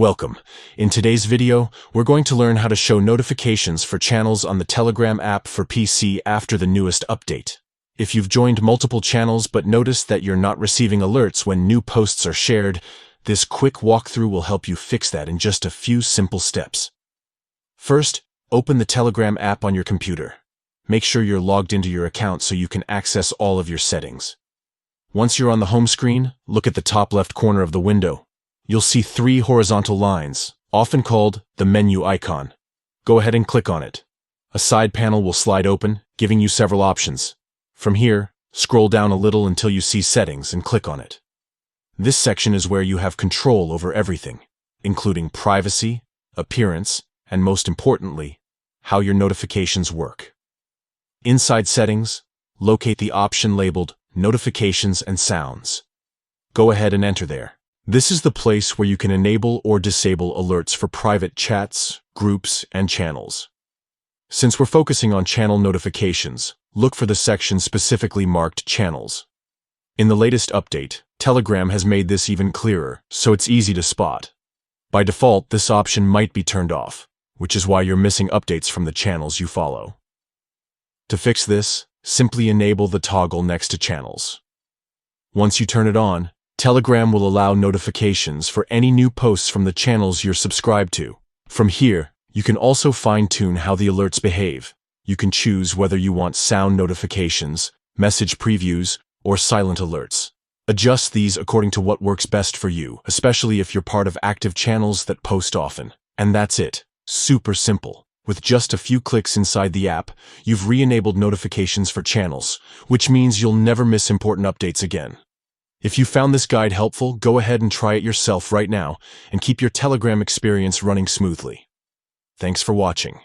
Welcome. In today's video, we're going to learn how to show notifications for channels on the Telegram app for PC after the newest update. If you've joined multiple channels but noticed that you're not receiving alerts when new posts are shared, this quick walkthrough will help you fix that in just a few simple steps. First, open the Telegram app on your computer. Make sure you're logged into your account so you can access all of your settings. Once you're on the home screen, look at the top left corner of the window. You'll see three horizontal lines, often called the menu icon. Go ahead and click on it. A side panel will slide open, giving you several options. From here, scroll down a little until you see Settings and click on it. This section is where you have control over everything, including privacy, appearance, and most importantly, how your notifications work. Inside Settings, locate the option labeled Notifications and Sounds. Go ahead and enter there. This is the place where you can enable or disable alerts for private chats, groups, and channels. Since we're focusing on channel notifications, look for the section specifically marked Channels. In the latest update, Telegram has made this even clearer, so it's easy to spot. By default, this option might be turned off, which is why you're missing updates from the channels you follow. To fix this, simply enable the toggle next to Channels. Once you turn it on, Telegram will allow notifications for any new posts from the channels you're subscribed to. From here, you can also fine-tune how the alerts behave. You can choose whether you want sound notifications, message previews, or silent alerts. Adjust these according to what works best for you, especially if you're part of active channels that post often. And that's it. Super simple. With just a few clicks inside the app, you've re-enabled notifications for channels, which means you'll never miss important updates again. If you found this guide helpful, go ahead and try it yourself right now and keep your Telegram experience running smoothly. Thanks for watching.